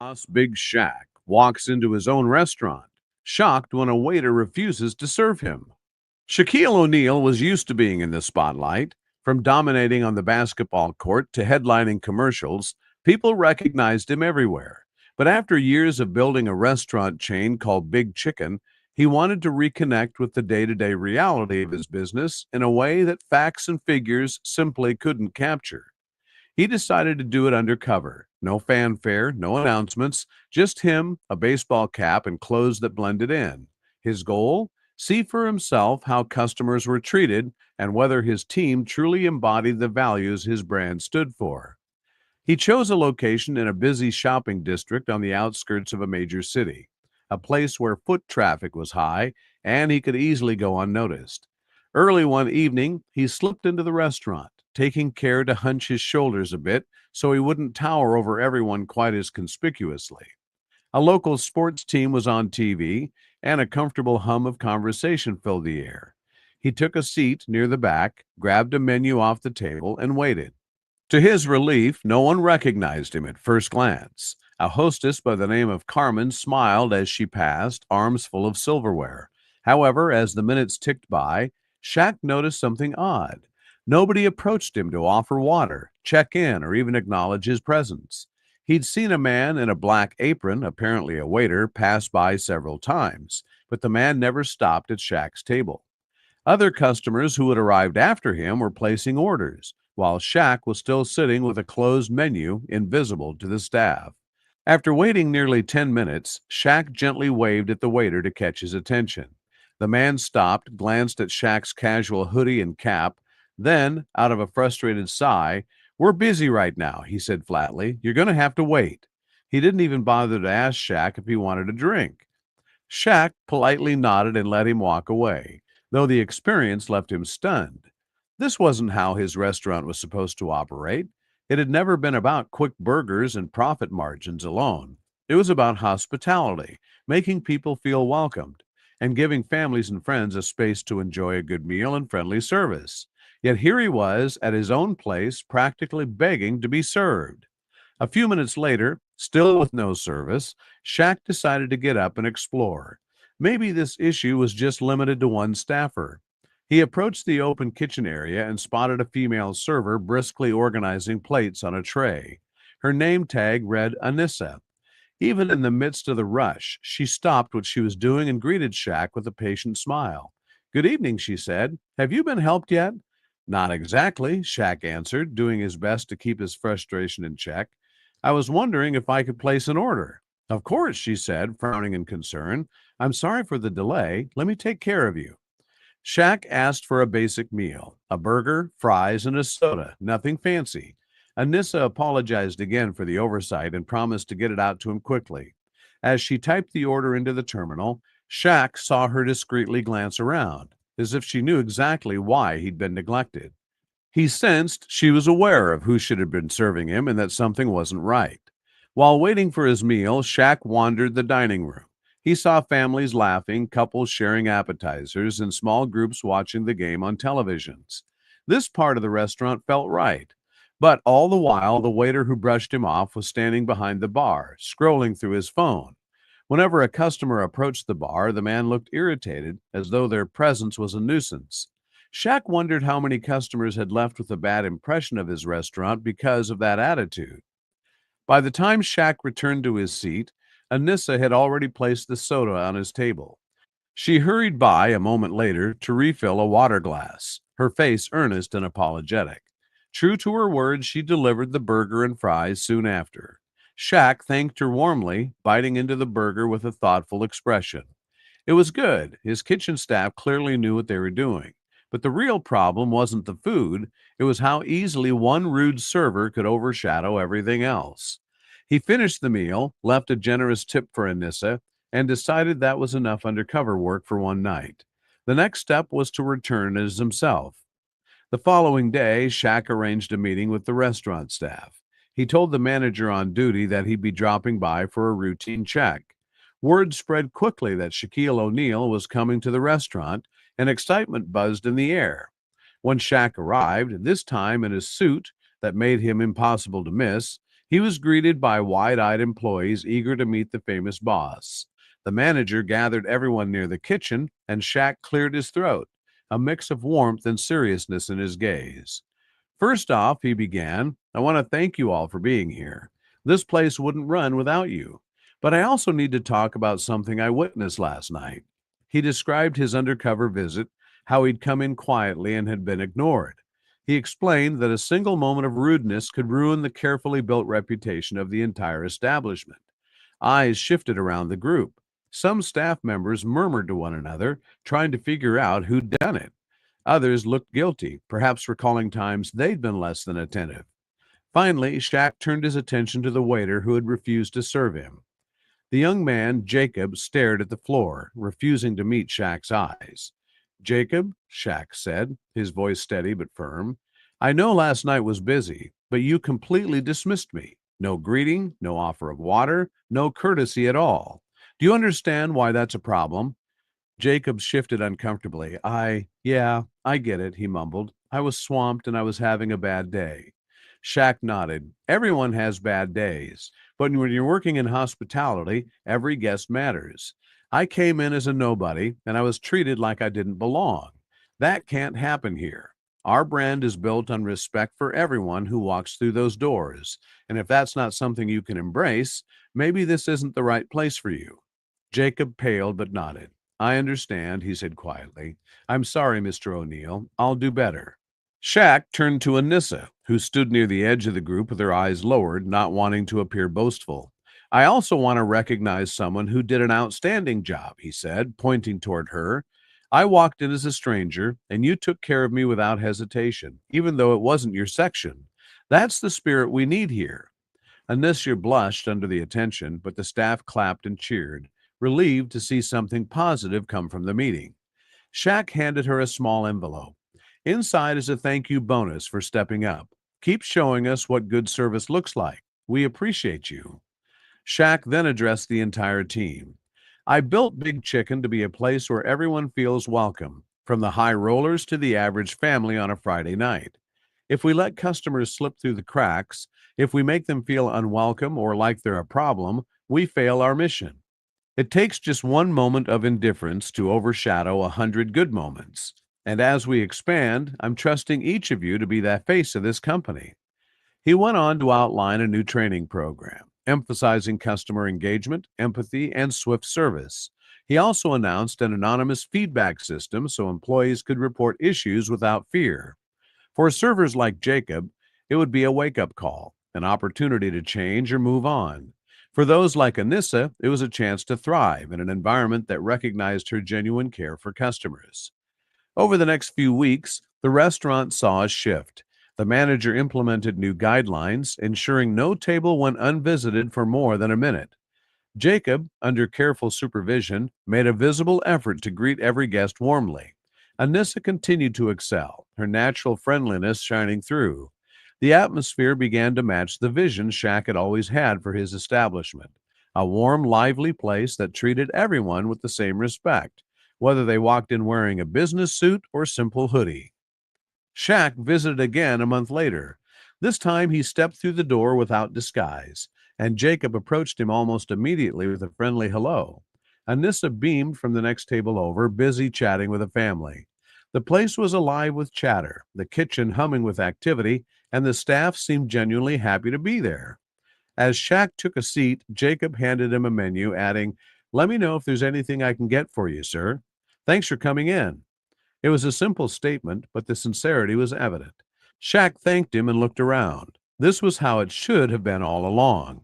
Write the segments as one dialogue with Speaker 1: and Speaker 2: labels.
Speaker 1: Boss Big Shaq walks into his own restaurant, shocked when a waiter refuses to serve him. Shaquille O'Neal was used to being in the spotlight. From dominating on the basketball court to headlining commercials, people recognized him everywhere. But after years of building a restaurant chain called Big Chicken, he wanted to reconnect with the day to day reality of his business in a way that facts and figures simply couldn't capture. He decided to do it undercover. No fanfare, no announcements, just him, a baseball cap, and clothes that blended in. His goal? See for himself how customers were treated and whether his team truly embodied the values his brand stood for. He chose a location in a busy shopping district on the outskirts of a major city, a place where foot traffic was high and he could easily go unnoticed. Early one evening, he slipped into the restaurant, taking care to hunch his shoulders a bit so he wouldn't tower over everyone quite as conspicuously. A local sports team was on TV, and a comfortable hum of conversation filled the air. He took a seat near the back, grabbed a menu off the table, and waited. To his relief, no one recognized him at first glance. A hostess by the name of Carmen smiled as she passed, arms full of silverware. However, as the minutes ticked by, Shaq noticed something odd. Nobody approached him to offer water, check in, or even acknowledge his presence. He'd seen a man in a black apron, apparently a waiter, pass by several times, but the man never stopped at Shaq's table. Other customers who had arrived after him were placing orders, while Shaq was still sitting with a closed menu invisible to the staff. After waiting nearly 10 minutes, Shaq gently waved at the waiter to catch his attention. The man stopped, glanced at Shaq's casual hoodie and cap, then, out of a frustrated sigh, "We're busy right now," he said flatly. "You're going to have to wait." He didn't even bother to ask Shaq if he wanted a drink. Shaq politely nodded and let him walk away, though the experience left him stunned. This wasn't how his restaurant was supposed to operate. It had never been about quick burgers and profit margins alone. It was about hospitality, making people feel welcomed, and giving families and friends a space to enjoy a good meal and friendly service. Yet here he was at his own place, practically begging to be served. A few minutes later, still with no service, Shaq decided to get up and explore. Maybe this issue was just limited to one staffer. He approached the open kitchen area and spotted a female server briskly organizing plates on a tray. Her name tag read Anissa. Even in the midst of the rush, she stopped what she was doing and greeted Shaq with a patient smile. "Good evening," she said. "Have you been helped yet?" "Not exactly," Shaq answered, doing his best to keep his frustration in check. "I was wondering if I could place an order." "Of course," she said, frowning in concern. "I'm sorry for the delay. Let me take care of you." Shaq asked for a basic meal, a burger, fries, and a soda, nothing fancy. Anissa apologized again for the oversight and promised to get it out to him quickly. As she typed the order into the terminal, Shaq saw her discreetly glance around, as if she knew exactly why he'd been neglected. He sensed she was aware of who should have been serving him and that something wasn't right. While waiting for his meal, Shaq wandered the dining room. He saw families laughing, couples sharing appetizers, and small groups watching the game on televisions. This part of the restaurant felt right. But all the while, the waiter who brushed him off was standing behind the bar, scrolling through his phone. Whenever a customer approached the bar, the man looked irritated, as though their presence was a nuisance. Shaq wondered how many customers had left with a bad impression of his restaurant because of that attitude. By the time Shaq returned to his seat, Anissa had already placed the soda on his table. She hurried by a moment later to refill a water glass, her face earnest and apologetic. True to her word, she delivered the burger and fries soon after. Shaq thanked her warmly, biting into the burger with a thoughtful expression. It was good. His kitchen staff clearly knew what they were doing. But the real problem wasn't the food, it was how easily one rude server could overshadow everything else. He finished the meal, left a generous tip for Anissa, and decided that was enough undercover work for one night. The next step was to return as himself. The following day, Shaq arranged a meeting with the restaurant staff. He told the manager on duty that he'd be dropping by for a routine check. Word spread quickly that Shaquille O'Neal was coming to the restaurant, and excitement buzzed in the air. When Shaq arrived, this time in a suit that made him impossible to miss, He was greeted by wide-eyed employees eager to meet the famous boss. The manager gathered everyone near the kitchen, and Shaq cleared his throat, a mix of warmth and seriousness in his gaze. First off, he began, I want to thank you all for being here. This place wouldn't run without you. But I also need to talk about something I witnessed last night. He described his undercover visit, how he'd come in quietly and had been ignored. He explained that a single moment of rudeness could ruin the carefully built reputation of the entire establishment. Eyes shifted around the group. Some staff members murmured to one another, trying to figure out who'd done it. Others looked guilty, perhaps recalling times they'd been less than attentive. Finally, Shaq turned his attention to the waiter who had refused to serve him. The young man, Jacob, stared at the floor, refusing to meet Shaq's eyes. Jacob, Shaq said, his voice steady but firm, I know last night was busy, but you completely dismissed me. No greeting, no offer of water, no courtesy at all. Do you understand why that's a problem? Jacob shifted uncomfortably. Yeah, I get it, he mumbled. I was swamped and I was having a bad day. Shaq nodded. Everyone has bad days, but when you're working in hospitality, every guest matters. I came in as a nobody and I was treated like I didn't belong. That can't happen here. Our brand is built on respect for everyone who walks through those doors. And if that's not something you can embrace, maybe this isn't the right place for you. Jacob paled but nodded. I understand, he said quietly. I'm sorry, Mr. O'Neill. I'll do better. Shaq turned to Anissa, who stood near the edge of the group with her eyes lowered, not wanting to appear boastful. I also want to recognize someone who did an outstanding job, he said, pointing toward her. I walked in as a stranger, and you took care of me without hesitation, even though it wasn't your section. That's the spirit we need here. Anissa blushed under the attention, but the staff clapped and cheered, relieved to see something positive come from the meeting. Shaq handed her a small envelope. Inside is a thank you bonus for stepping up. Keep showing us what good service looks like. We appreciate you. Shaq then addressed the entire team. I built Big Chicken to be a place where everyone feels welcome, from the high rollers to the average family on a Friday night. If we let customers slip through the cracks, if we make them feel unwelcome or like they're a problem, we fail our mission. It takes just one moment of indifference to overshadow 100 good moments. And as we expand, I'm trusting each of you to be that face of this company. He went on to outline a new training program, emphasizing customer engagement, empathy, and swift service. He also announced an anonymous feedback system so employees could report issues without fear. For servers like Jacob, it would be a wake-up call, an opportunity to change or move on. For those like Anissa, it was a chance to thrive in an environment that recognized her genuine care for customers. Over the next few weeks, the restaurant saw a shift. The manager implemented new guidelines, ensuring no table went unvisited for more than a minute. Jacob, under careful supervision, made a visible effort to greet every guest warmly. Anissa continued to excel, her natural friendliness shining through. The atmosphere began to match the vision Shaq had always had for his establishment, a warm, lively place that treated everyone with the same respect, whether they walked in wearing a business suit or simple hoodie. Shaq visited again a month later. This time he stepped through the door without disguise, and Jacob approached him almost immediately with a friendly hello. Anissa beamed from the next table over, busy chatting with a family. The place was alive with chatter, the kitchen humming with activity, and the staff seemed genuinely happy to be there. As Shaq took a seat, Jacob handed him a menu, adding, Let me know if there's anything I can get for you, sir. Thanks for coming in. It was a simple statement, but the sincerity was evident. Shaq thanked him and looked around. This was how it should have been all along.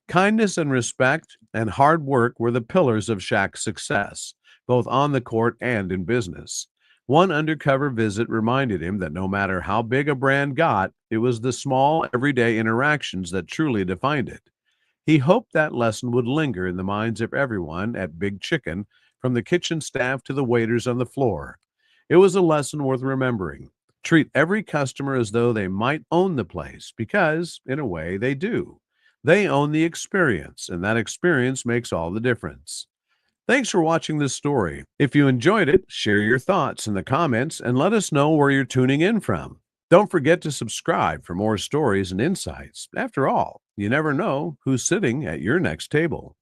Speaker 1: Kindness and respect and hard work were the pillars of Shaq's success, both on the court and in business. One undercover visit reminded him that no matter how big a brand got, it was the small, everyday interactions that truly defined it. He hoped that lesson would linger in the minds of everyone at Big Chicken, from the kitchen staff to the waiters on the floor. It was a lesson worth remembering. Treat every customer as though they might own the place, because, in a way, they do. They own the experience, and that experience makes all the difference. Thanks for watching this story. If you enjoyed it, share your thoughts in the comments and let us know where you're tuning in from. Don't forget to subscribe for more stories and insights. After all, you never know who's sitting at your next table.